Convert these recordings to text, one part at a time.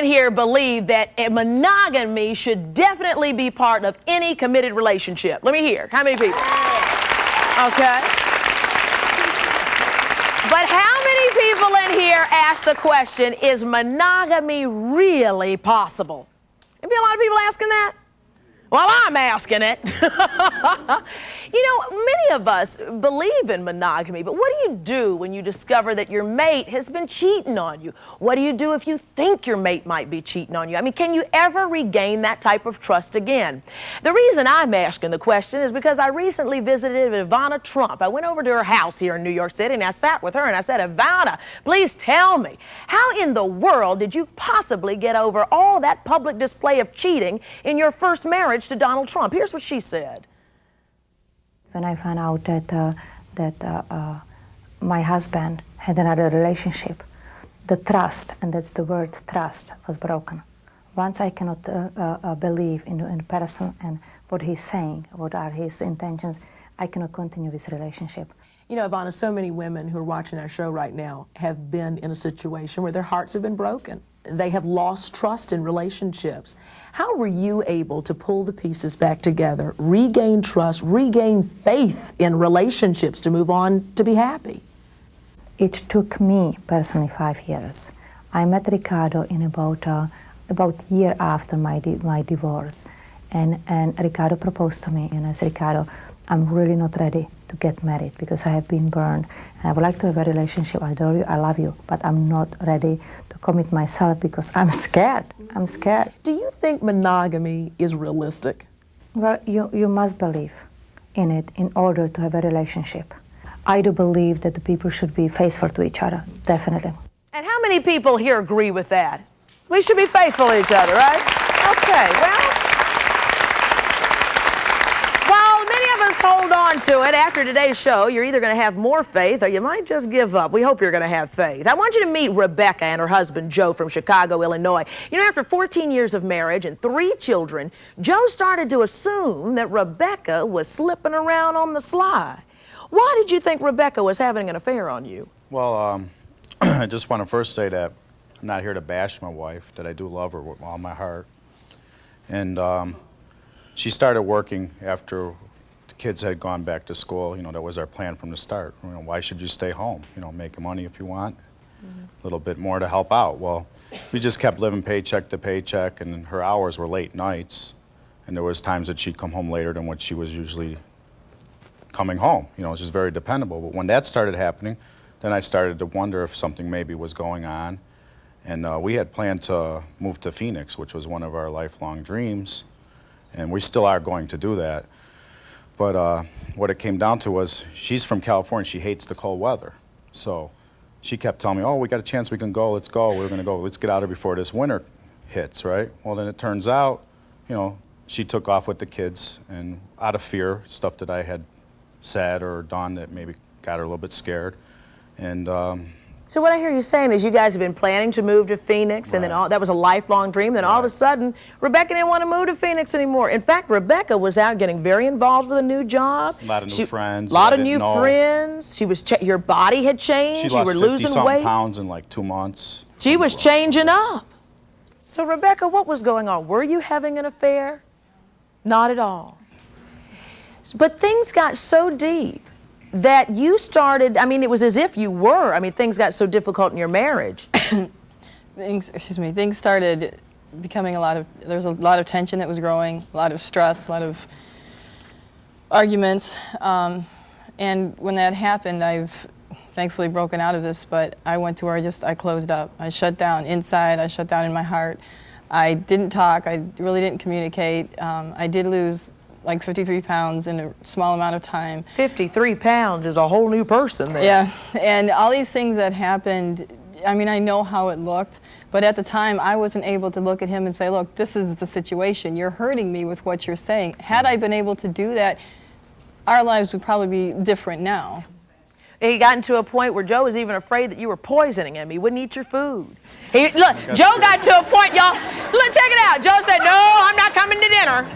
here believe that monogamy should definitely be part of any committed relationship? Let me hear. How many people? Okay. But how many people in here ask the question, is monogamy really possible? Maybe a lot of people asking that? Well, I'm asking it. You know, many of us believe in monogamy, but what do you do when you discover that your mate has been cheating on you? What do you do if you think your mate might be cheating on you? I mean, can you ever regain that type of trust again? The reason I'm asking the question is because I recently visited Ivanna Trump. I went over to her house here in New York City and I sat with her and I said, Ivanna, please tell me, how in the world did you possibly get over all that public display of cheating in your first marriage to Donald Trump? Here's what she said. When I found out that my husband had another relationship, the trust, and that's the word trust, was broken. Once I cannot believe in a person and what he's saying, what are his intentions, I cannot continue this relationship. You know, Ivanna, so many women who are watching our show right now have been in a situation where their hearts have been broken. They have lost trust in relationships. How were you able to pull the pieces back together, regain trust, regain faith in relationships to move on to be happy? It took me personally 5 years. I met Ricardo in about a year after my divorce, and Ricardo proposed to me, and I said, Ricardo, I'm really not ready to get married because I have been burned. And I would like to have a relationship. I adore you, I love you, but I'm not ready to commit myself because I'm scared. I'm scared. Do you think monogamy is realistic? Well, you must believe in it in order to have a relationship. I do believe that the people should be faithful to each other, definitely. And how many people here agree with that? We should be faithful to each other, right? Okay, well, hold on to it. After today's show, you're either going to have more faith or you might just give up. We hope you're going to have faith. I want you to meet Rebecca and her husband, Joe, from Chicago, Illinois. You know, after 14 years of marriage and 3 children, Joe started to assume that Rebecca was slipping around on the sly. Why did you think Rebecca was having an affair on you? Well, I just want to first say that I'm not here to bash my wife, that I do love her with all my heart. And she started working after kids had gone back to school. You know, that was our plan from the start. You know, why should you stay home? You know, make money if you want, a little bit more to help out. Well, we just kept living paycheck to paycheck, and her hours were late nights, and there was times that she'd come home later than what she was usually coming home. You know, it's just very dependable. But when that started happening, then I started to wonder if something maybe was going on. And we had planned to move to Phoenix, which was one of our lifelong dreams, and we still are going to do that. But what it came down to was she's from California. She hates the cold weather. So she kept telling me, oh, we got a chance, we can go, let's go. We're going to go. Let's get out of here before this winter hits, right? Well, then it turns out, you know, she took off with the kids, and out of fear, stuff that I had said or done that maybe got her a little bit scared. And so what I hear you saying is you guys have been planning to move to Phoenix, and then that was a lifelong dream. Then all of a sudden, Rebecca didn't want to move to Phoenix anymore. In fact, Rebecca was out getting very involved with a new job. A lot of new friends. A lot of new friends. She was. Your body had changed. She lost you were losing 50-something weight. pounds in like 2 months. She was changing up. So Rebecca, what was going on? Were you having an affair? Not at all. But things got so deep that you started, I mean, it was as if you were. I mean, things got so difficult in your marriage. Things started becoming there was a lot of tension that was growing, a lot of stress, a lot of arguments. And when that happened, I've thankfully broken out of this, but I went to where I closed up. I shut down inside, I shut down in my heart. I didn't talk, I really didn't communicate. I did lose like 53 pounds in a small amount of time. 53 pounds is a whole new person there. Yeah, and all these things that happened, I mean, I know how it looked, but at the time I wasn't able to look at him and say, look, this is the situation. You're hurting me with what you're saying. Had I been able to do that, our lives would probably be different now. He got to a point where Joe was even afraid that you were poisoning him. He wouldn't eat your food. Look, Joe got to a point, y'all, look, check it out. Joe said, no, I'm not coming to dinner.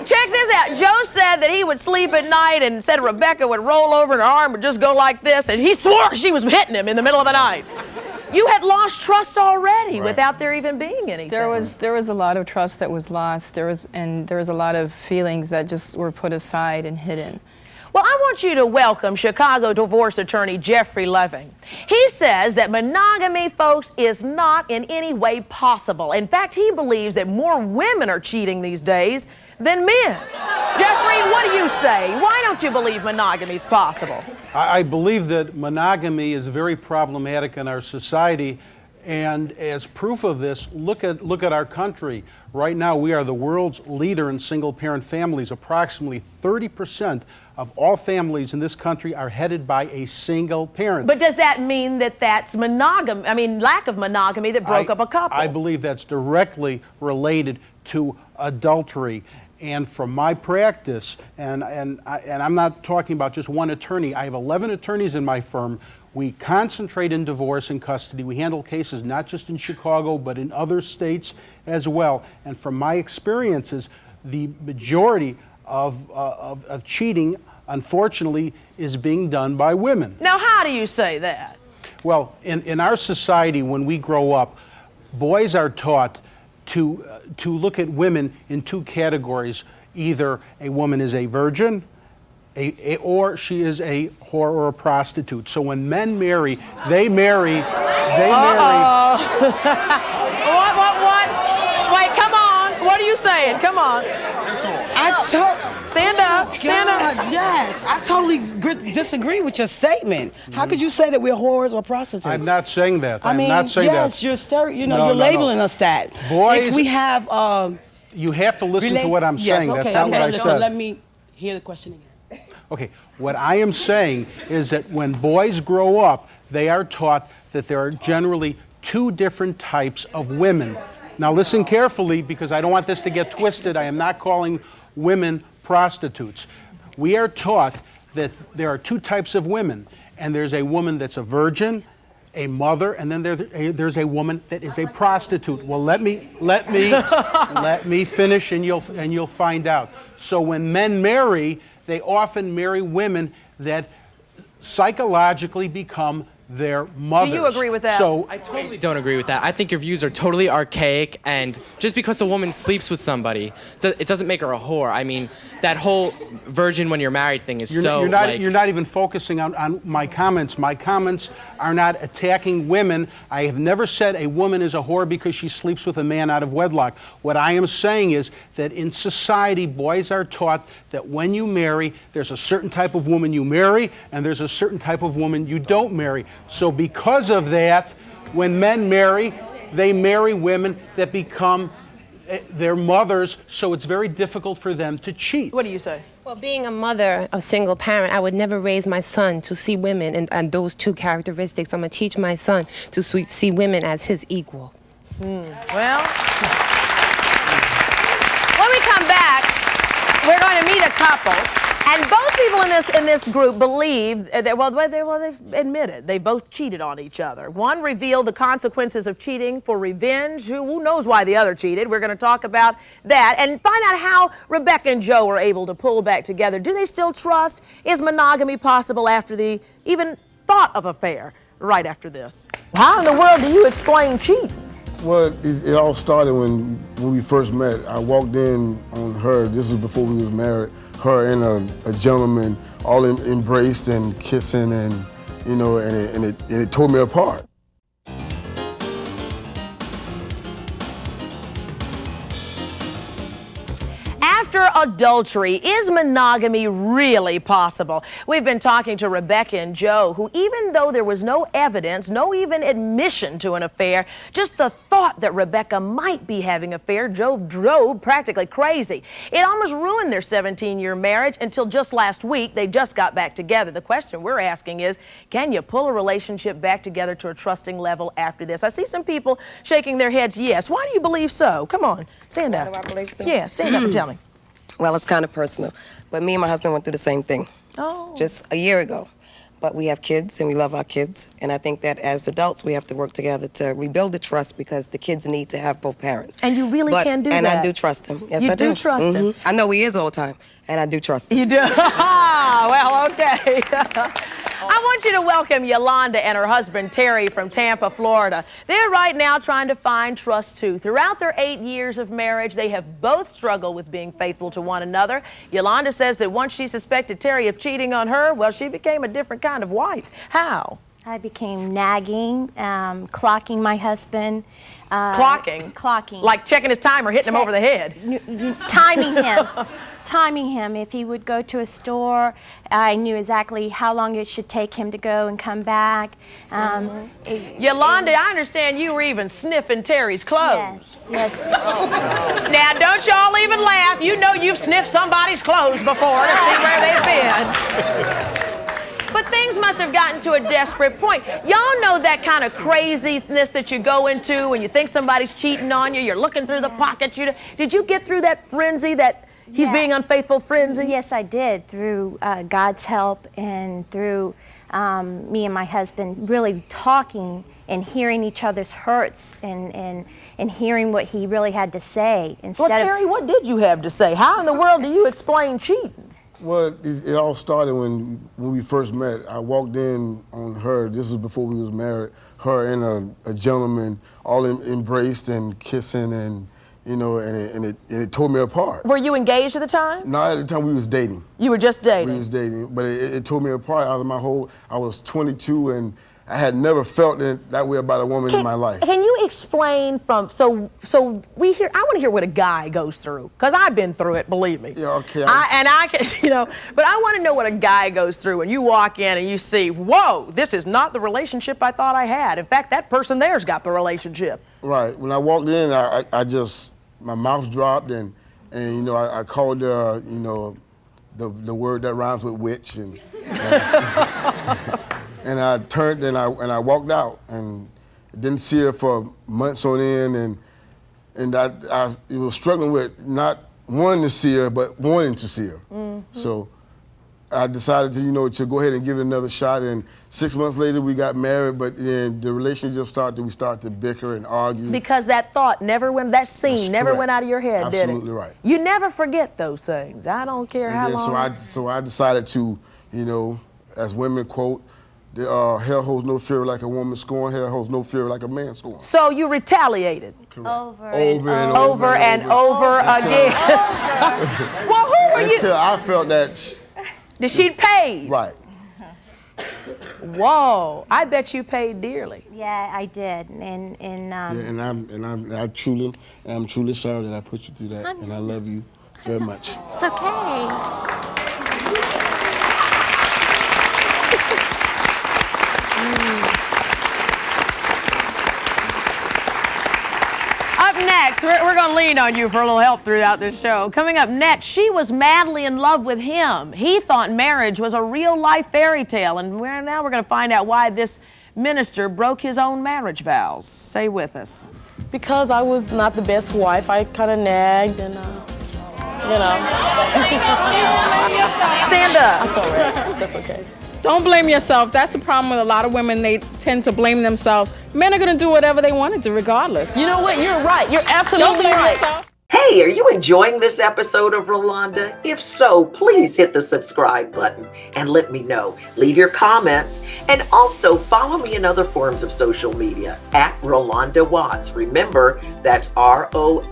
Check this out. Joe said that he would sleep at night and said Rebecca would roll over and her arm would just go like this, and he swore she was hitting him in the middle of the night. You had lost trust already Right. without there even being anything. There was a lot of trust that was lost. There was a lot of feelings that just were put aside and hidden. Well, I want you to welcome Chicago divorce attorney Jeffrey Loving. He says that monogamy, folks, is not in any way possible. In fact, he believes that more women are cheating these days than men. Jeffrey, what do you say? Why don't you believe monogamy is possible? I believe that monogamy is very problematic in our society, and as proof of this, look at our country. Right now, we are the world's leader in single-parent families. Approximately 30% of all families in this country are headed by a single parent. But does that mean that that's lack of monogamy that broke up a couple? I believe that's directly related to adultery. And from my practice, and I'm not talking about just one attorney, I have 11 attorneys in my firm. We concentrate in divorce and custody. We handle cases not just in Chicago, but in other states as well. And from my experiences, the majority of cheating, unfortunately, is being done by women. Now, how do you say that? Well, in our society, when we grow up, boys are taught to look at women in two categories. Either a woman is a virgin, or she is a whore or a prostitute. So when men marry, they marry. What? Wait, come on. What are you saying? Come on. Stand up. Stand up. Yes, I totally disagree with your statement. How could you say that we're whores or prostitutes? I'm not saying that. I mean, not saying yes, that. you're labeling us that. Boys, if we have, you have to listen to what I'm saying. Yes, okay, That's not what I listen, said. let me hear the question again. Okay, what I am saying is that when boys grow up, they are taught that there are generally two different types of women. Now listen carefully, because I don't want this to get twisted. I am not calling women prostitutes. We are taught that there are two types of women, and there's a woman that's a virgin, a mother, and then there's a woman that is a prostitute. Well, let me finish, and you'll find out. So when men marry, they often marry women that psychologically become their mothers. Do you agree with that? So I totally don't agree with that. I think your views are totally archaic, and just because a woman sleeps with somebody, it doesn't make her a whore. I mean, that whole virgin when you're married thing is you're not even focusing on my comments. My comments are not attacking women. I have never said a woman is a whore because she sleeps with a man out of wedlock. What I am saying is that in society, boys are taught that when you marry, there's a certain type of woman you marry, and there's a certain type of woman you don't marry. So because of that, when men marry, they marry women that become their mothers, so it's very difficult for them to cheat. What do you say? Well, being a mother, a single parent, I would never raise my son to see women and those two characteristics. I'm going to teach my son to see women as his equal. Well, when we come back, we're going to meet a couple. And both people in this group believe that, they've admitted they both cheated on each other. One revealed the consequences of cheating for revenge. Who knows why the other cheated? We're going to talk about that and find out how Rebecca and Joe were able to pull back together. Do they still trust? Is monogamy possible after the even thought of affair? Right after this. How in the world do you explain cheating? Well, it all started when we first met. I walked in on her, this was before we was married, her and a gentleman all embraced and kissing, and you know, and it tore me apart. After adultery, is monogamy really possible? We've been talking to Rebecca and Joe, who even though there was no evidence, no even admission to an affair, just the thought that Rebecca might be having an affair drove practically crazy. It almost ruined their 17-year marriage until just last week they just got back together. The question we're asking is, can you pull a relationship back together to a trusting level after this? I see some people shaking their heads yes. Why do you believe so? Come on, stand up. Why do I believe so? Yeah, stand up and tell me. Well, it's kind of personal, but me and my husband went through the same thing just a year ago. But we have kids and we love our kids, and I think that as adults we have to work together to rebuild the trust, because the kids need to have both parents. And you really can do and that. I do trust him. Yes, You I do. do trust him. I know he is all the time, and I do trust him. You do? Well, okay. I want you to welcome Yolanda and her husband, Terry, from Tampa, Florida. They're right now trying to find trust, too. Throughout their 8 years of marriage, they have both struggled with being faithful to one another. Yolanda says that once she suspected Terry of cheating on her, well, she became a different kind of wife. How? I became nagging, clocking my husband. Clocking? Clocking. Like checking his time or hitting him over the head? Timing him. Timing him. If he would go to a store, I knew exactly how long it should take him to go and come back. Yolanda, I understand you were even sniffing Terry's clothes. Yes. Now, don't y'all even laugh. You know you've sniffed somebody's clothes before to see where they've been. But things must have gotten to a desperate point. Y'all know that kind of craziness that you go into when you think somebody's cheating on you, you're looking through the pockets. Did you get through that frenzy, that he's being unfaithful frenzy? Yes, I did, through God's help and through me and my husband really talking and hearing each other's hurts and hearing what he really had to say. Well, Terry, what did you have to say? How in the world do you explain cheating? Well, it all started when we first met. I walked in on her, this was before we was married, her and a gentleman all embraced and kissing and, you know, and it tore me apart. Were you engaged at the time? No, at the time we was dating. You were just dating? We was dating, but it tore me apart out of my whole, I was 22 and I had never felt that way about a woman in my life. Can you explain so we hear, I want to hear what a guy goes through, because I've been through it, believe me. Yeah, okay. I can, you know, but I want to know what a guy goes through when you walk in and you see, whoa, this is not the relationship I thought I had. In fact, that person there's got the relationship. Right. When I walked in, I just, my mouth dropped and you know, I called her, you know, the word that rhymes with witch and and I turned and I walked out and didn't see her for months on end and I was struggling with not wanting to see her but wanting to see her. Mm-hmm. So I decided to, you know, to go ahead and give it another shot, and 6 months later we got married, but then the relationship we started to bicker and argue. Because that thought never went, that scene never went out of your head, did it? Absolutely right. You never forget those things. I don't care how long. So I decided to, you know, as women quote, hell holds no fear like a woman scorn, hell holds no fear like a man scorn. So you retaliated. Correct. Over and over again. Well, who were you? Until I felt that that she'd paid. Right. Whoa, I bet you paid dearly. Yeah, I did, I'm truly sorry that I put you through that, and I love you very much. It's okay. Up next, we're going to lean on you for a little help throughout this show. Coming up next, she was madly in love with him. He thought marriage was a real-life fairy tale, and now we're going to find out why this minister broke his own marriage vows. Stay with us. Because I was not the best wife, I kind of nagged and, you know. Stand up. That's all right. That's okay. Don't blame yourself. That's the problem with a lot of women. They tend to blame themselves. Men are going to do whatever they want to do regardless. You know what? You're right. You're absolutely right. Yourself. Hey, are you enjoying this episode of Rolonda? If so, please hit the subscribe button and let me know. Leave your comments and also follow me in other forms of social media at Rolonda Watts. Remember, that's ROLONDA,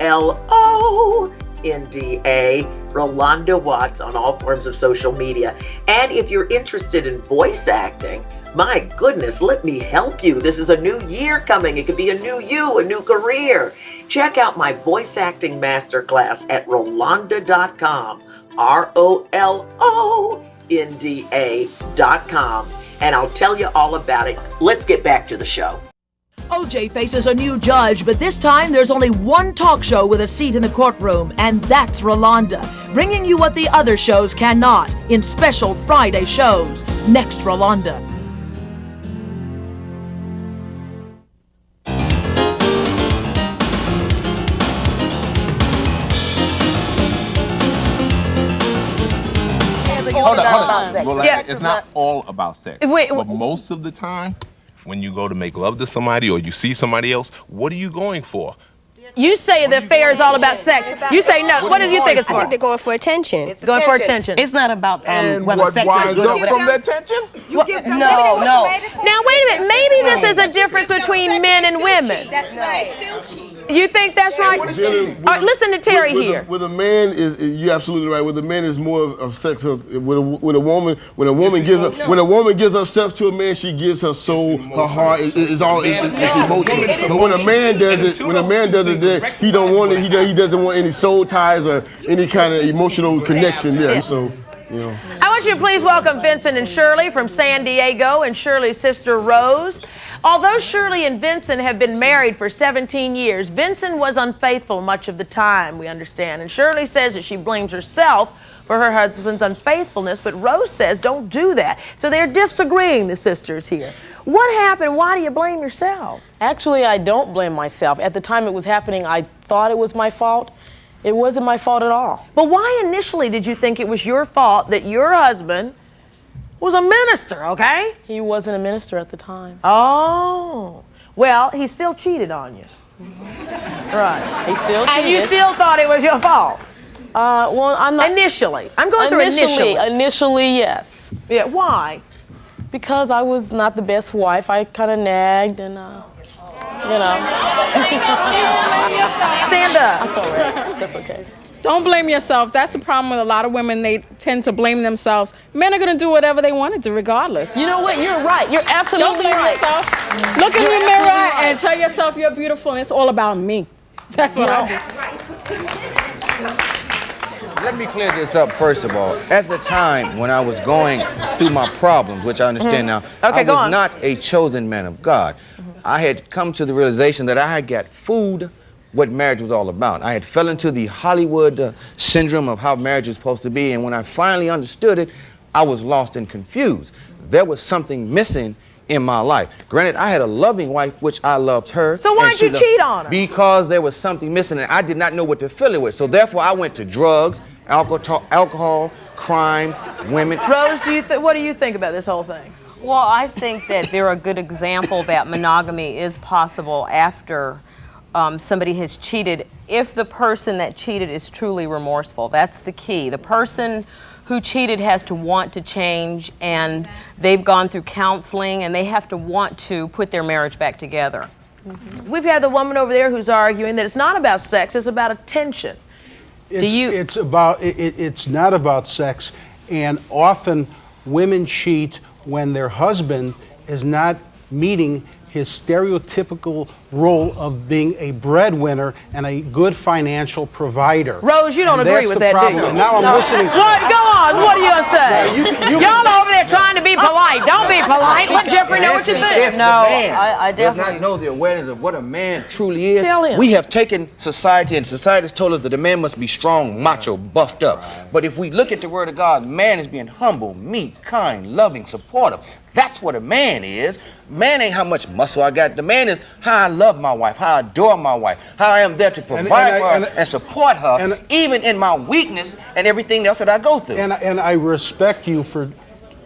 Rolonda Watts on all forms of social media. And if you're interested in voice acting, my goodness, let me help you. This is a new year coming. It could be a new you, a new career. Check out my voice acting masterclass at Rolonda.com, ROLONDA.com. And I'll tell you all about it. Let's get back to the show. OJ faces a new judge, but this time there's only one talk show with a seat in the courtroom, and that's Rolonda, bringing you what the other shows cannot in special Friday shows. Next, Rolonda. Hold on. Well, it's not all about sex. But most of the time, when you go to make love to somebody or you see somebody else, what are you going for? You say the affair is all about sex. You say no. What do you think it's for? I think they're going for attention. It's going for attention. It's not about And whether what sex winds is good up or whatever. from that tension? No. Now wait a minute. Maybe this is a difference between men and women. That's right. You think that's right? All right, listen to Terry here. With a man you're absolutely right. With a man is more of sex. With a woman, when a woman gives herself to a man, she gives her soul, her heart. It's emotional. But when a man does it, he don't want it. He doesn't want any soul ties or any kind of emotional connection there. So. I want you to please welcome Vincent and Shirley from San Diego and Shirley's sister Rose. Although Shirley and Vincent have been married for 17 years, Vincent was unfaithful much of the time, we understand. And Shirley says that she blames herself for her husband's unfaithfulness, but Rose says don't do that. So they're disagreeing, the sisters here. What happened? Why do you blame yourself? Actually, I don't blame myself. At the time it was happening, I thought it was my fault. It wasn't my fault at all. But why initially did you think it was your fault that your husband was a minister, okay? He wasn't a minister at the time. Oh. Well, he still cheated on you. Right. He still cheated. And you still thought it was your fault? Well, I'm not... Initially. I'm going through initially. Initially, yes. Yeah, why? Because I was not the best wife. I kind of nagged and, Stand up. That's all right. That's okay. Don't blame yourself. That's the problem with a lot of women. They tend to blame themselves. Men are going to do whatever they want to do regardless. You know what? You're right. You're absolutely Don't blame right. yourself. Look in the mirror and tell yourself you're beautiful and it's all about me. That's what I do. Let me clear this up first of all. At the time when I was going through my problems, which I understand now, I was not a chosen man of God. I had come to the realization that I had got fooled what marriage was all about. I had fell into the Hollywood syndrome of how marriage is supposed to be, and when I finally understood it, I was lost and confused. There was something missing in my life. Granted, I had a loving wife, which I loved her. So why'd you cheat on her? Because there was something missing, and I did not know what to fill it with. So therefore, I went to drugs, alcohol, crime, women. Rose, what do you think about this whole thing? Well, I think that they're a good example that monogamy is possible after somebody has cheated, if the person that cheated is truly remorseful. That's the key. The person who cheated has to want to change, and they've gone through counseling, and they have to want to put their marriage back together. We've had the woman over there who's arguing that it's not about sex, it's about attention. It's not about sex, and often women cheat when their husband is not meeting his stereotypical role of being a breadwinner and a good financial provider. Rose, you don't agree with that, do you? And now I'm listening. What? Go on. What are you going to say? Y'all over there trying to be polite. Don't be polite. Let Jeffrey know what you think. No, I definitely does not know the awareness of what a man truly is. Tell him. We have taken society, and society has told us that a man must be strong, macho, buffed up. But if we look at the Word of God, man is being humble, meek, kind, loving, supportive. That's what a man is. Man ain't how much muscle I got. The man is how I love my wife, how I adore my wife, how I am there to provide for her and support her, even in my weakness and everything else that I go through. And I respect you for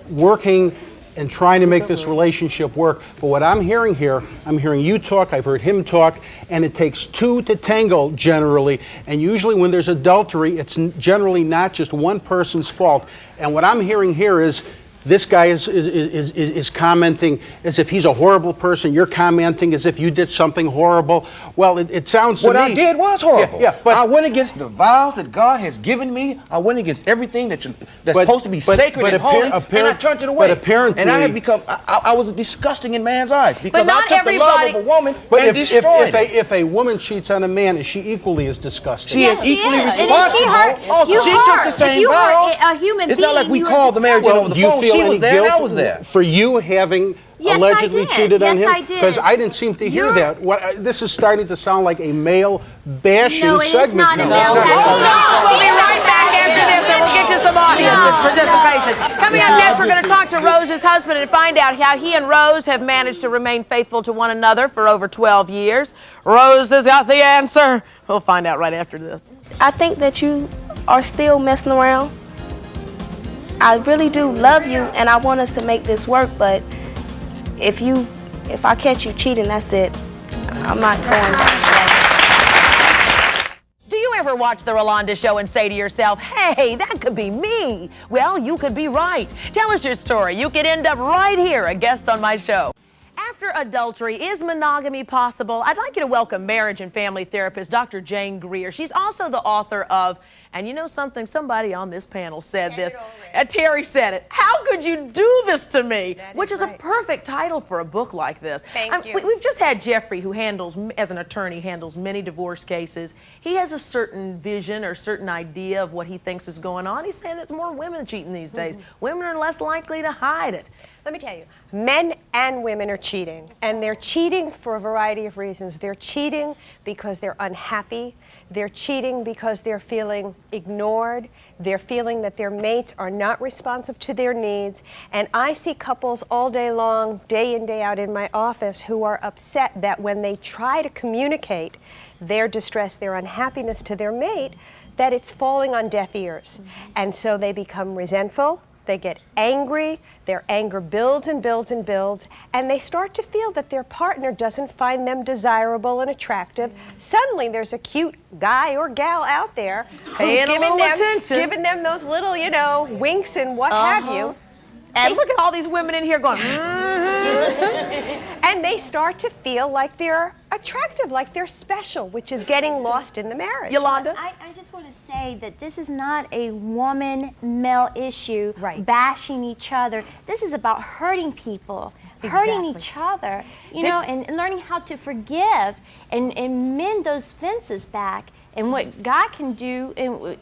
working and trying to make this relationship work. But what I'm hearing here, I'm hearing you talk, I've heard him talk, and it takes two to tango generally. And usually when there's adultery, it's generally not just one person's fault. And what I'm hearing here is, this guy is commenting as if he's a horrible person. You're commenting as if you did something horrible. Well, it sounds to me... What I did was horrible. Yeah, but I went against the vows that God has given me. I went against everything that's supposed to be sacred and holy, and I turned it away. But apparently... And I have become... I was disgusting in man's eyes because I took the love of a woman but and destroyed it. If a woman cheats on a man, is she equally as disgusting? She is equally responsible. Also, she took the same vows. It's not like we called the marriage in over the phone. She was there and I was there. For you having allegedly cheated on him? Because I didn't seem to hear that. This is starting to sound like a male bashing segment. No, it is not a male We'll be right back after this and we'll get to some audience participation. Coming up next, we're going to talk to Rose's husband and find out how he and Rose have managed to remain faithful to one another for over 12 years. Rose has got the answer. We'll find out right after this. I think that you are still messing around. I really do love you and I want us to make this work, but if I catch you cheating, that's it. I'm not going back. ever watch The Rolonda Show and say to yourself, hey, that could be me? Well, you could be right. Tell us your story. You could end up right here, a guest on my show. After adultery, is monogamy possible? I'd like you to welcome marriage and family therapist Dr. Jane Greer. She's also the author of, and you know something, somebody on this panel said this. Terry said it. How could you do this to me? Which is a perfect title for a book like this. Thank you. We've just had Jeffrey, who handles, as an attorney, handles many divorce cases. He has a certain vision or certain idea of what he thinks is going on. He's saying it's more women cheating these days. Women are less likely to hide it. Let me tell you, men and women are cheating, and they're cheating for a variety of reasons. They're cheating because they're unhappy. They're cheating because they're feeling ignored. They're feeling that their mates are not responsive to their needs. And I see couples all day long, day in, day out in my office, who are upset that when they try to communicate their distress, their unhappiness to their mate, that it's falling on deaf ears. And so they become resentful. They get angry, their anger builds and builds and builds, and they start to feel that their partner doesn't find them desirable and attractive. Suddenly there's a cute guy or gal out there who's giving them those little, you know, winks and what have you. And look at all these women in here going, and they start to feel like they're attractive, like they're special, which is getting lost in the marriage. Yolanda? I just want to say that this is not a woman-male issue, bashing each other. This is about hurting people, hurting each other, you know, and learning how to forgive and mend those fences back. And what God can do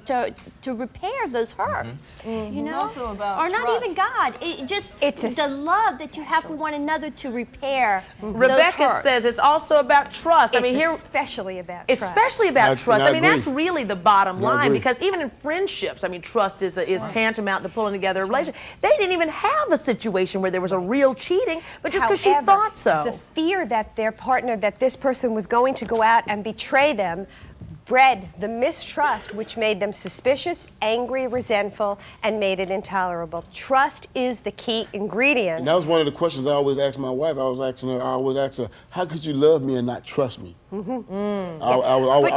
to repair those hurts, you know, It's also about or not trust. even God. It's the love that you have for one another to repair. Rebecca those hurts. says it's also about trust. I mean, here, especially about especially about trust. I mean, agree. that's really the bottom I line, agree. because even in friendships, I mean, trust is tantamount to pulling together a relationship. They didn't even have a situation where there was a real cheating, but just because she However, thought so. The fear that their partner, that this person was going to go out and betray them, bred the mistrust, which made them suspicious, angry, resentful, and made it intolerable. Trust is the key ingredient. And that was one of the questions I always asked my wife. I always asked her, how could you love me and not trust me? I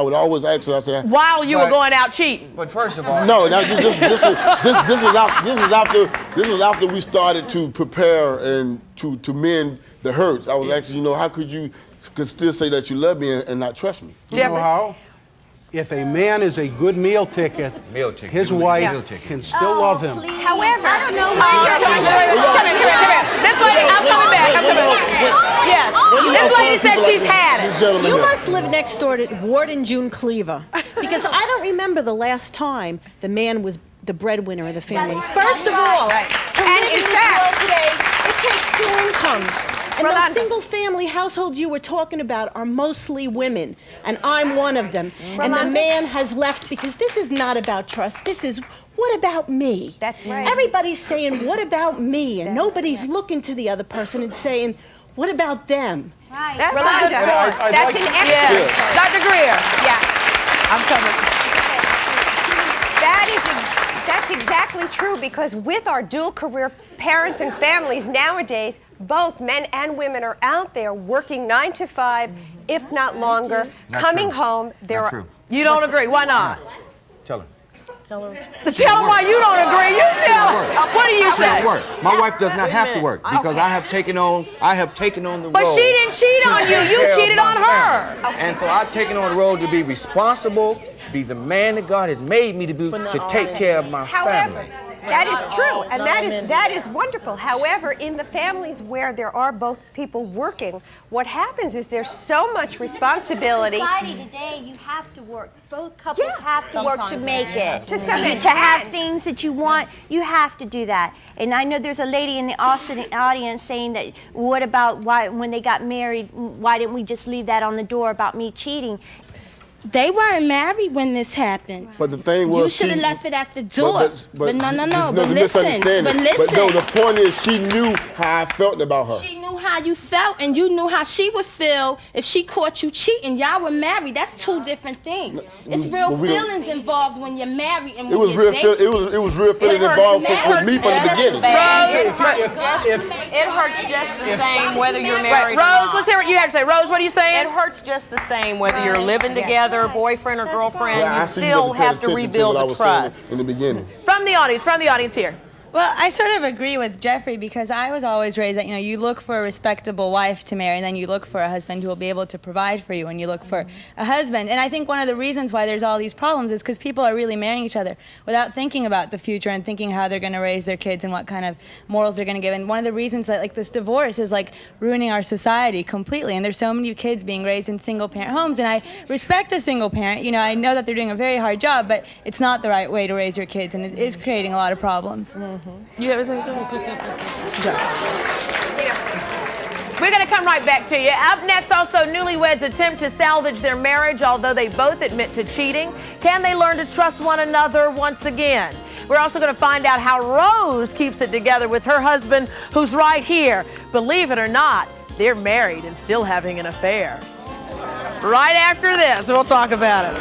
would always ask her, I said, while you were going out cheating. But first of all, no, this is after we started to prepare and to mend the hurts. I was asking, you know, how could you still say that you love me and not trust me? You know how? If a man is a good meal ticket, his wife can still love him. However, I don't know Come here. This lady, I'm coming back. Yes. This lady said she's had it. You must live next door to Ward and June Cleaver, because I don't remember the last time the man was the breadwinner of the family. First of all, to live in this world today, it takes two incomes. And those single-family households you were talking about are mostly women, and I'm one of them. And the man has left because this is not about trust. This is, what about me? That's right. Everybody's saying, what about me? And nobody's looking to the other person and saying, what about them? Right. That's an excellent point. Dr. Greer. Yeah. I'm coming. That's exactly true, because with our dual career parents and families nowadays, both men and women are out there working 9 to 5, if not longer, coming home. You don't agree? Why not? Tell her. Tell her why you don't agree. You tell her. What do you say? My wife does not have to work because I have taken on the role. But she didn't cheat on you. You cheated on her. And so I've taken on the role to be responsible, be the man that God has made me to be, to take care of my family. That is true, and that is wonderful. However, in the families where there are both people working, what happens is there's so much responsibility. In society today, you have to work. Both couples have to work to make it. To some To extent. have things that you want, you have to do that. And I know there's a lady in the audience saying that, what about why when they got married, why didn't we just leave that on the door about me cheating? They weren't married when this happened. But the thing was, you should have left it at the door. But no. But listen. But no, the point is, she knew how I felt about her. She knew how you felt and you knew how she would feel if she caught you cheating. Y'all were married. That's two different things. It's real feelings involved when you're married and when you're dating. It was real feelings involved with me from the beginning. It hurts just the same whether you're married or Rose, not. let's hear what you have to say. Rose, what are you saying? It hurts just the same whether you're living together, boyfriend or girlfriend. You still have to rebuild the trust. In the beginning. From the audience here. Well, I sort of agree with Jeffrey because I was always raised that, you look for a respectable wife to marry and then you look for a husband who will be able to provide for you and you look for a husband. And I think one of the reasons why there's all these problems is because people are really marrying each other without thinking about the future and thinking how they're going to raise their kids and what kind of morals they're going to give. And one of the reasons that this divorce is ruining our society completely. And there's so many kids being raised in single parent homes. And I respect a single parent. I know that they're doing a very hard job, but it's not the right way to raise your kids and it is creating a lot of problems. You have anything to say? We're going to come right back to you. Up next, also, newlyweds attempt to salvage their marriage, although they both admit to cheating. Can they learn to trust one another once again? We're also going to find out how Rose keeps it together with her husband, who's right here. Believe it or not, they're married and still having an affair. Right after this, we'll talk about it.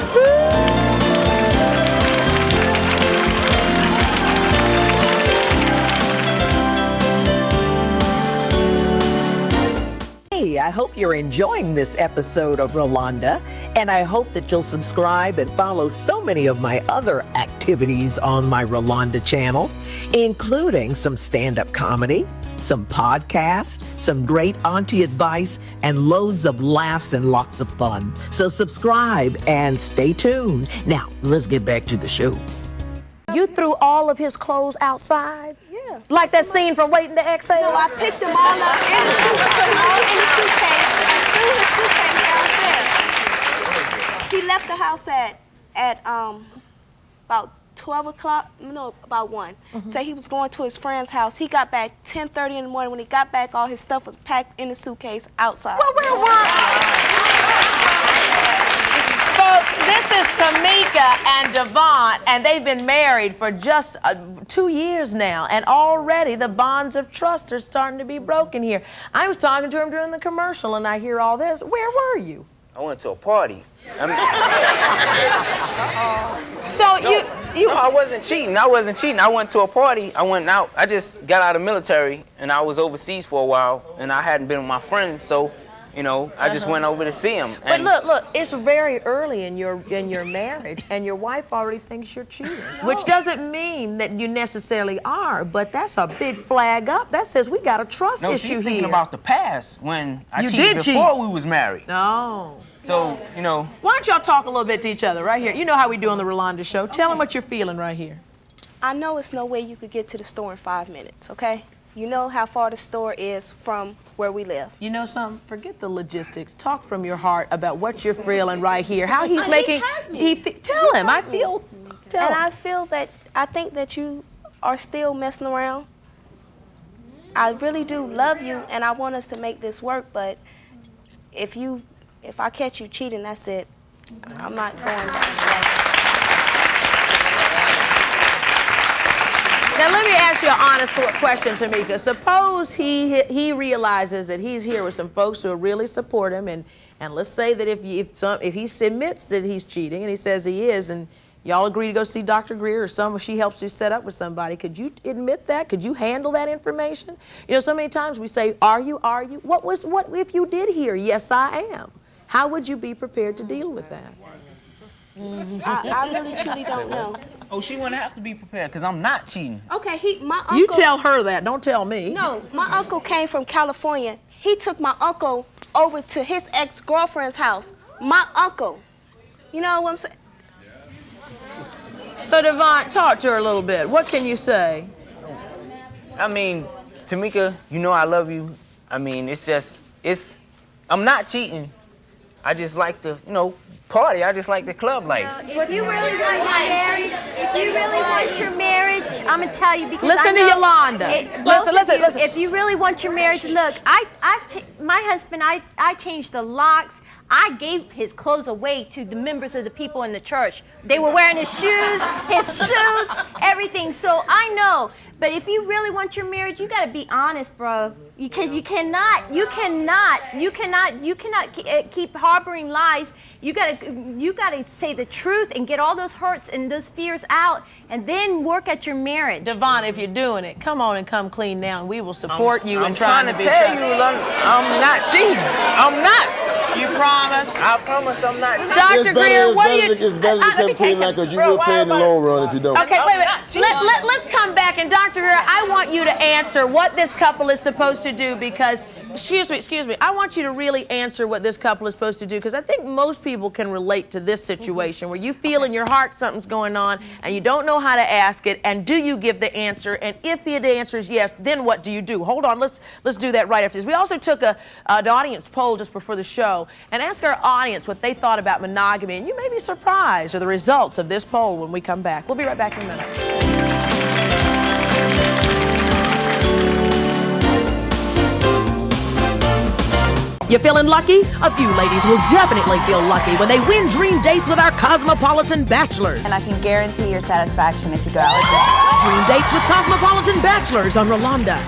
I hope you're enjoying this episode of Rolonda, and I hope that you'll subscribe and follow so many of my other activities on my Rolonda channel, including some stand-up comedy, some podcasts, some great auntie advice, and loads of laughs and lots of fun. So subscribe and stay tuned. Now, let's get back to the show. You threw all of his clothes outside? Yeah. Like that scene from Waiting to Exhale? No, I picked them all up in the suitcase, put them all in the suitcase, and threw his suitcase downstairs. He left the house at about 12 o'clock, no, about 1. Said he was going to his friend's house. He got back 10:30 in the morning. When he got back, all his stuff was packed in the suitcase outside. Well, where were Folks, this is Tamika and Devon, and they've been married for just 2 years now, and already the bonds of trust are starting to be broken here. I was talking to him during the commercial, and I hear all this. Where were you? I went to a party. So no, I wasn't cheating. I went to a party. I went out. I just got out of the military, and I was overseas for a while, and I hadn't been with my friends, so I just went over to see him. But look, it's very early in your marriage, and your wife already thinks you're cheating, which doesn't mean that you necessarily are, but that's a big flag up. That says we got a trust issue here. No, she's thinking about the past when I You cheated did cheat. before we was married. Oh. So, Why don't y'all talk a little bit to each other right here? You know how we do on the Rolonda show. Tell them what you're feeling right here. I know it's no way you could get to the store in 5 minutes, okay? You know how far the store is from where we live. You know something? Forget the logistics. Talk from your heart about what you're feeling right here. How he's making. Tell him. I feel. Tell him. I think that you are still messing around. I really do love you, and I want us to make this work. But if I catch you cheating, that's it. I'm not going back. Now, let me ask you an honest question, Tamika. Suppose he realizes that he's here with some folks who really support him, and let's say that if he admits that he's cheating, and he says he is, and y'all agree to go see Dr. Greer, or she helps you set up with somebody, could you admit that? Could you handle that information? So many times we say, are you? What if you did hear, yes, I am? How would you be prepared to deal with that? I really truly don't know. Oh, she wouldn't have to be prepared because I'm not cheating. Okay, my uncle. You tell her that, don't tell me. No, my uncle came from California. He took my uncle over to his ex-girlfriend's house. My uncle. You know what I'm saying? So, Devon, talk to her a little bit. What can you say? I mean, Tamika, I love you. I mean, I'm not cheating. I just like to, party. I just like the club life. If you really want your marriage, I'm gonna tell you because listen to Yolanda. Listen. If you really want your marriage, look, my husband, I changed the locks. I gave his clothes away to the members of the people in the church. They were wearing his shoes, his suits, everything. So I know. But if you really want your marriage, you got to be honest, bro. Because you cannot keep harboring lies. You gotta say the truth and get all those hurts and those fears out, and then work at your marriage. Devon, if you're doing it, come on and come clean now, and we will support you in I'm trying to be tell trusting. you, I'm not cheating. I'm not. You promise? I promise I'm not cheating. Dr. Greer, what do you? It's better to come clean now because you will pay in the long run if you don't. Okay, wait a minute. Let's come back, and Dr. Greer, I want you to answer what this couple is supposed to do because. Excuse me. I want you to really answer what this couple is supposed to do because I think most people can relate to this situation where you feel in your heart something's going on and you don't know how to ask it, and do you give the answer? And if the answer is yes, then what do you do? Hold on, let's do that right after this. We also took an audience poll just before the show and asked our audience what they thought about monogamy, and you may be surprised at the results of this poll when we come back. We'll be right back in a minute. You feeling lucky? A few ladies will definitely feel lucky when they win dream dates with our Cosmopolitan Bachelors. And I can guarantee your satisfaction if you go out with them. Dream dates with Cosmopolitan Bachelors on Rolonda.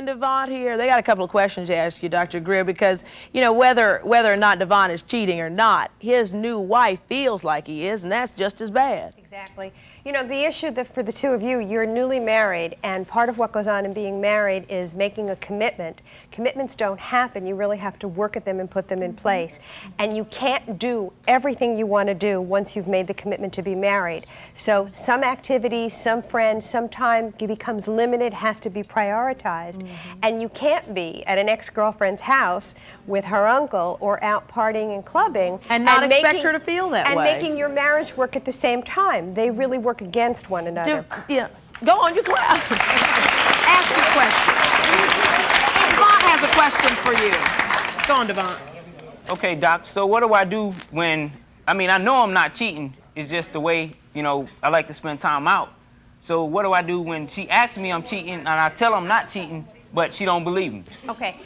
Devon here. They got a couple of questions to ask you, Dr. Greer, because, you know, whether or not Devon is cheating or not, his new wife feels like he is, and that's just as bad. Exactly. You know, the issue that for the two of you, you're newly married, and part of what goes on in being married is making a commitment. Commitments don't happen. You really have to work at them and put them in place. And you can't do everything you want to do once you've made the commitment to be married. So some activities, some friends, some time becomes limited, has to be prioritized. And you can't be at an ex-girlfriend's house with her uncle or out partying and clubbing. And not expect her to feel that way. And making your marriage work at the same time. They really work against one another. Go on, you clap. Ask your question. Devon has a question for you. Go on, Devon. Okay, Doc, so what do I do when, I know I'm not cheating. It's just the way, I like to spend time out. So what do I do when she asks me I'm cheating and I tell her I'm not cheating, but she don't believe me? Okay.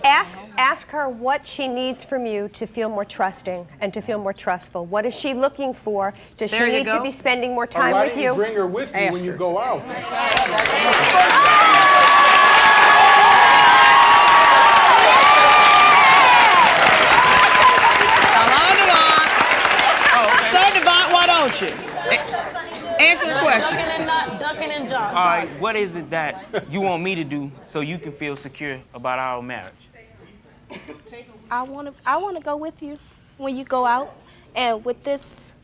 Ask her what she needs from you to feel more trusting and to feel more trustful. What is she looking for? Does she need to be spending more time with you? Why do you bring her with you when you go out? So, Devon, why don't you? Answer the question. Ducking and jogging. All right, what is it that you want me to do so you can feel secure about our marriage? I want to go with you when you go out, and with these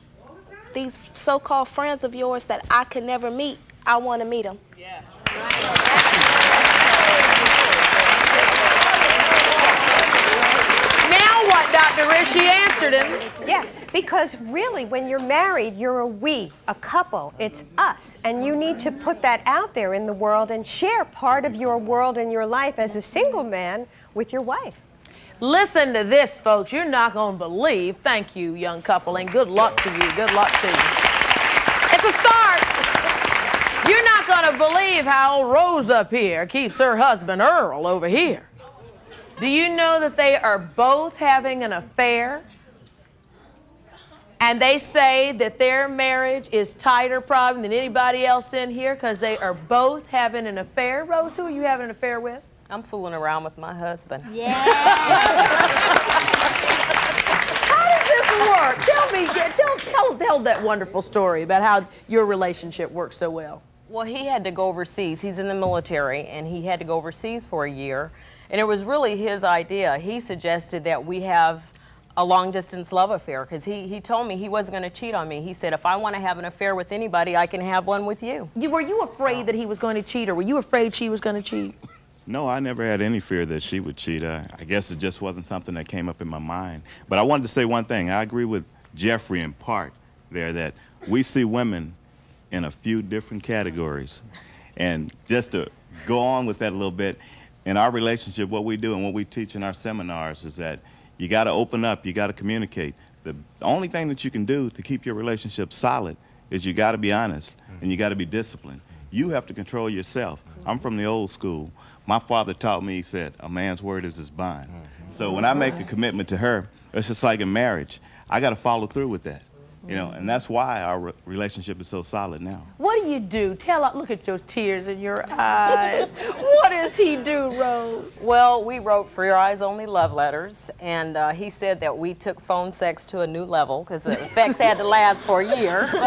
so-called friends of yours that I could never meet, I want to meet them. Yeah. Now what, Dr. Rich? She answered him. Yeah, because really, when you're married, you're a couple. It's us, and you need to put that out there in the world and share part of your world and your life as a single man with your wife. Listen to this, folks. You're not going to believe. Thank you, young couple, and good luck to you. Good luck to you. It's a start. You're not going to believe how old Rose up here keeps her husband Earl over here. Do you know that they are both having an affair? And they say that their marriage is tighter problem than anybody else in here because they are both having an affair. Rose, who are you having an affair with? I'm fooling around with my husband. Yeah. How does this work? Tell that wonderful story about how your relationship works so well. Well, he had to go overseas. He's in the military, and he had to go overseas for a year. And it was really his idea. He suggested that we have a long-distance love affair because he told me he wasn't going to cheat on me. He said, if I want to have an affair with anybody, I can have one with you. Were you afraid that he was going to cheat, or were you afraid she was going to cheat? No, I never had any fear that she would cheat. I guess it just wasn't something that came up in my mind. But I wanted to say one thing. I agree with Jeffrey in part there that we see women in a few different categories. And just to go on with that a little bit, in our relationship, what we do and what we teach in our seminars is that you got to open up, you got to communicate. The only thing that you can do to keep your relationship solid is you got to be honest and you got to be disciplined. You have to control yourself. I'm from the old school. My father taught me, he said, a man's word is his bond. So when I make a commitment to her, it's just like in marriage. I got to follow through with that. You know, and that's why our relationship is so solid now. What do you do? Look at those tears in your eyes. What does he do, Rose? Well, we wrote For Your Eyes Only love letters, and he said that we took phone sex to a new level because the sex had to last for a year. So.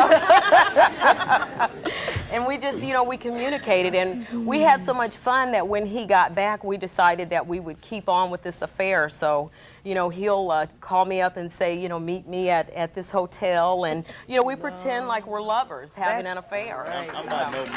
And we just, you know, we communicated, and we had so much fun that when he got back, we decided that we would keep on with this affair. So, you know, he'll call me up and say, you know, meet me at this hotel, and, you know, we pretend like we're lovers having an affair. I'm by no means.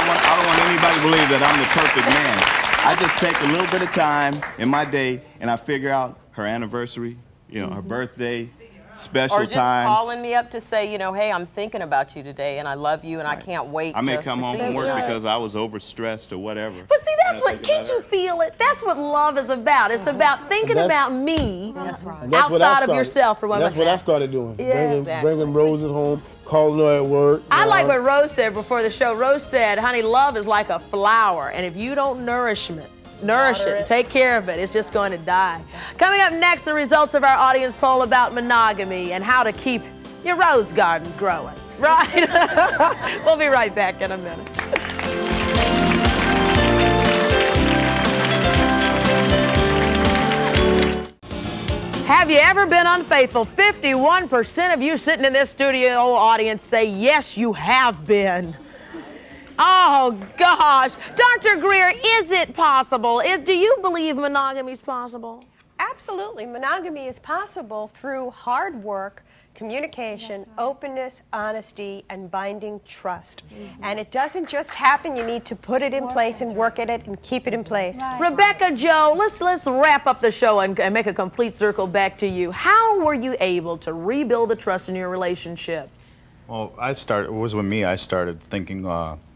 I don't want anybody to believe that I'm the perfect man. I just take a little bit of time in my day, and I figure out her anniversary, you know, her birthday, special or just times. Calling me up to say, you know, hey, I'm thinking about you today, and I love you, and I can't wait. I may come home from work right. because I was overstressed or whatever. But see, that's what, can't you feel it? That's what love is about. It's about thinking about me outside of yourself for one. That's what I started doing. Yeah. Bringing Roses home, calling her at work. I like what Rose said before the show. Rose said, honey, love is like a flower, and if you don't nourish it, and take care of it, it's just going to die. Coming up next, the results of our audience poll about monogamy and how to keep your rose gardens growing. Right? We'll be right back in a minute. Have you ever been unfaithful? 51% of you sitting in this studio audience say, yes, you have been. Oh, gosh. Dr. Greer, is it possible? Do you believe monogamy is possible? Absolutely. Monogamy is possible through hard work, communication, openness, honesty, and binding trust. And it doesn't just happen. You need to put it in place and work at it and keep it in place. Rebecca, Joe, let's wrap up the show and make a complete circle back to you. How were you able to rebuild the trust in your relationship? Well, it was with me. I started thinking,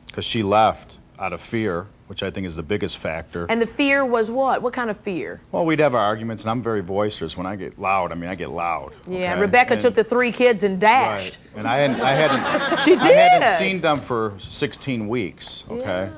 because she left out of fear, which I think is the biggest factor. And the fear was what? What kind of fear? Well, we'd have our arguments, and I'm very boisterous. When I get loud, I get loud. Yeah, okay? Rebecca took the 3 kids and dashed. Right. And I hadn't She did. I hadn't seen them for 16 weeks, okay?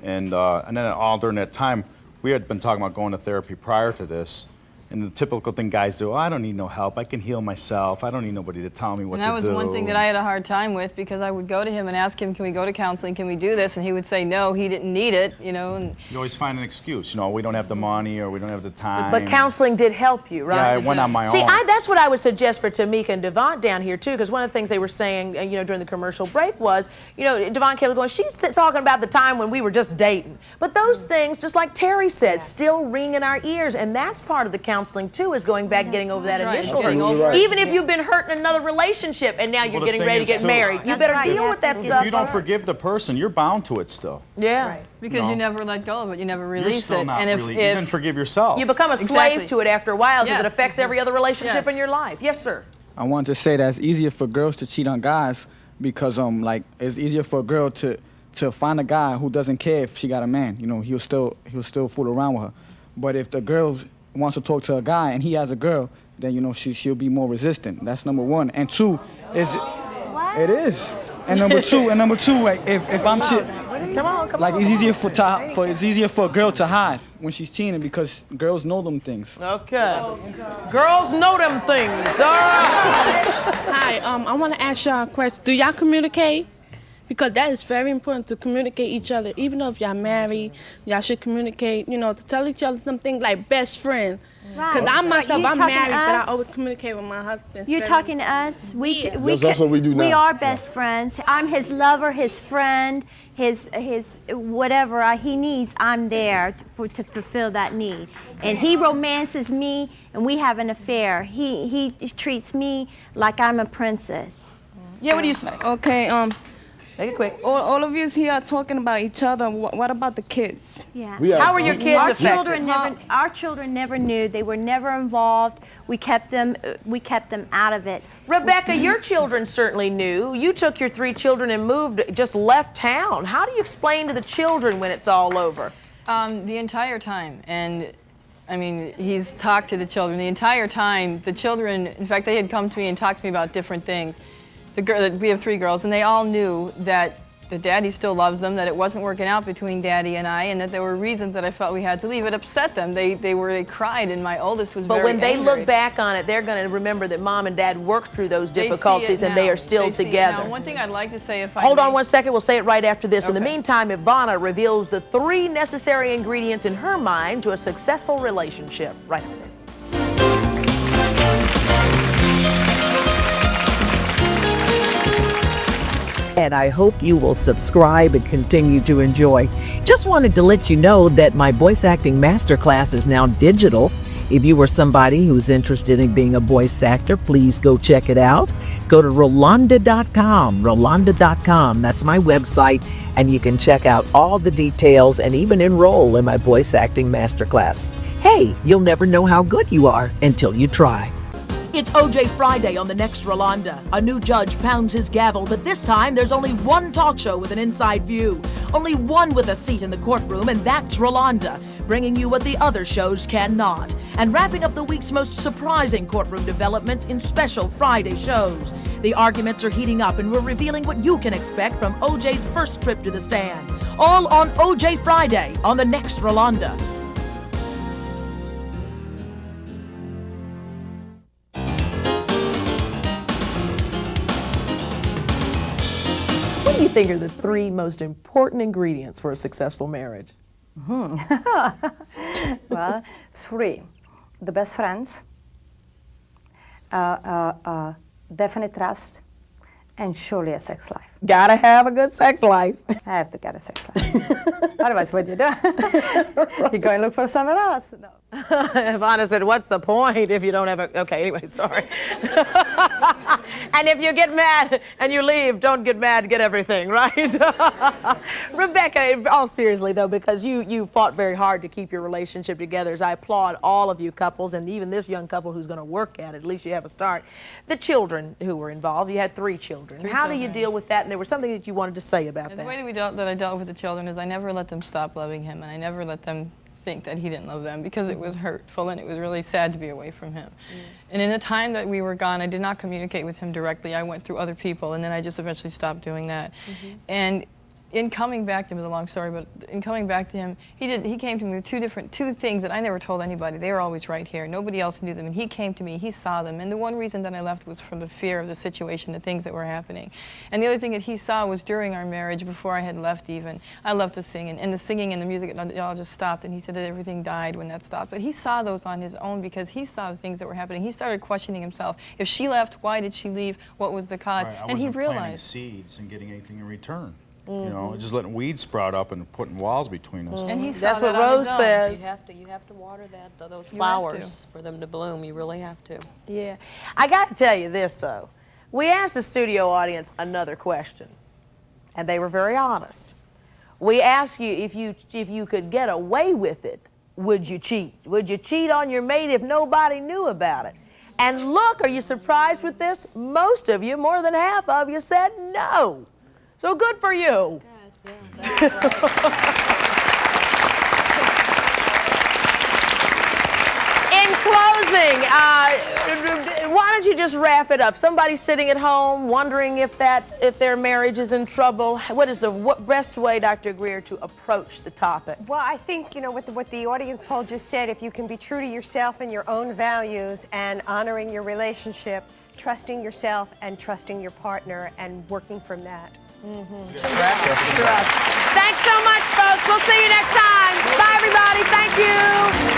Yeah. And then all during that time, we had been talking about going to therapy prior to this. And the typical thing guys do, I don't need no help. I can heal myself. I don't need nobody to tell me what to do. And that was one thing that I had a hard time with, because I would go to him and ask him, can we go to counseling? Can we do this? And he would say no, he didn't need it, you know. And you always find an excuse, you know, we don't have the money or we don't have the time. But counseling did help you, right? Yeah, I went on my own. See, that's what I would suggest for Tamika and Devont down here, too, because one of the things they were saying, you know, during the commercial break was, you know, Devont kept going, she's talking about the time when we were just dating. But those things, just like Terry said, still ring in our ears, and that's part of the counseling, too, is going back, getting over that initial hurt. Right. Even if you've been hurt in another relationship and now you're getting ready to get married, you better deal with that stuff. If you don't forgive the person, you're bound to it still. Yeah. Right. Because you never let go of it, you never release it. You're still not and you didn't forgive yourself. You become a slave to it after a while because it affects every other relationship in your life. Yes, sir. I want to say that it's easier for girls to cheat on guys because like it's easier for a girl to find a guy who doesn't care if she got a man. You know, he'll still fool around with her. But if the girl wants to talk to a guy and he has a girl, then you know she'll be more resistant. That's number one. And two is it is. And number two, like if I'm like it's easier it's easier for a girl to hide when she's cheating because girls know them things. Okay. Girls know them things. All right. Hi, I want to ask y'all a question. Do y'all communicate? Because that is very important to communicate each other. Even though if y'all married, y'all should communicate, you know, to tell each other something like best friend. Because I myself, I'm married, but I always communicate with my husband. You're talking to us? That's what we do now. We are best friends. I'm his lover, his friend, his whatever he needs, I'm there to fulfill that need. And he romances me, and we have an affair. He treats me like I'm a princess. Yeah, what do you say? Okay, make it quick. All of you here are talking about each other. What about the kids? Yeah. How were your kids affected? Our children never knew. They were never involved. We kept them out of it. Rebecca, your children certainly knew. You took your 3 children and just left town. How do you explain to the children when it's all over? The entire time. And I mean, he's talked to the children the entire time. The children, in fact, they had come to me and talked to me about different things. We have 3 girls, and they all knew that the daddy still loves them, that it wasn't working out between daddy and I, and that there were reasons that I felt we had to leave. It upset them. They cried, and my oldest was very But when they angry. look back on it, they're going to remember that mom and dad worked through those difficulties and they are still together. One thing I'd like to say, if I Hold may- on one second, we'll say it right after this. In the Okay. meantime, Ivanna reveals the 3 necessary ingredients in her mind to a successful relationship. Right after this. And I hope you will subscribe and continue to enjoy. Just wanted to let you know that my voice acting masterclass is now digital. If you were somebody who's interested in being a voice actor, please go check it out. Go to Rolonda.com, Rolonda.com. That's my website, and you can check out all the details and even enroll in my voice acting masterclass. Hey, you'll never know how good you are until you try. It's OJ Friday on the next Rolonda. A new judge pounds his gavel, but this time there's only one talk show with an inside view. Only one with a seat in the courtroom, and that's Rolonda, bringing you what the other shows cannot. And wrapping up the week's most surprising courtroom developments in special Friday shows. The arguments are heating up, and we're revealing what you can expect from OJ's first trip to the stand. All on OJ Friday on the next Rolonda. What do you think are the 3 most important ingredients for a successful marriage? Well, 3. The best friends, definite trust, and surely a sex life. Gotta have a good sex life. I have to get a sex life. Otherwise, what do you do? You go and look for somewhere else. No. Ivanna said, what's the point if you don't have a... Okay, anyway, sorry. And if you get mad and you leave, don't get mad, get everything, right? Rebecca, all seriously though, because you fought very hard to keep your relationship together, as I applaud all of you couples, and even this young couple who's going to work at it, at least you have a start. The children who were involved, you had 3 children. How do you deal with that? And there was something that you wanted to say about that. The way that I dealt with the children is I never let them stop loving him, and I never let them think that he didn't love them, because it was hurtful and it was really sad to be away from him. And in the time that we were gone, I did not communicate with him directly. I went through other people, and then I just eventually stopped doing that. And in coming back to him, it was a long story, but in coming back to him, he came to me with 2 things that I never told anybody. They were always right here. Nobody else knew them, and he came to me, he saw them, and the one reason that I left was from the fear of the situation, the things that were happening. And the other thing that he saw was during our marriage, before I had left even, I loved to sing, and the singing and the music, it all just stopped, and he said that everything died when that stopped. But he saw those on his own because he saw the things that were happening. He started questioning himself. If she left, why did she leave? What was the cause? Right, I and he wasn't planting realized. seeds and getting anything in return. You know, just letting weeds sprout up and putting walls between us. And he saw That's what that on Rose his own. says. You have to water those You have flowers for them to bloom. You really have to. Yeah. I got to tell you this, though. We asked the studio audience another question, and they were very honest. We asked you if you could get away with it, would you cheat? Would you cheat on your mate if nobody knew about it? And look, are you surprised with this? Most of you, more than half of you, said no. So good for you. In closing, why don't you just wrap it up? Somebody's sitting at home wondering if their marriage is in trouble. What best way, Dr. Greer, to approach the topic? Well, I think, you know, what the audience poll just said, if you can be true to yourself and your own values and honoring your relationship, trusting yourself and trusting your partner and working from that. Thanks so much, folks. We'll see you next time. Bye, everybody. Thank you.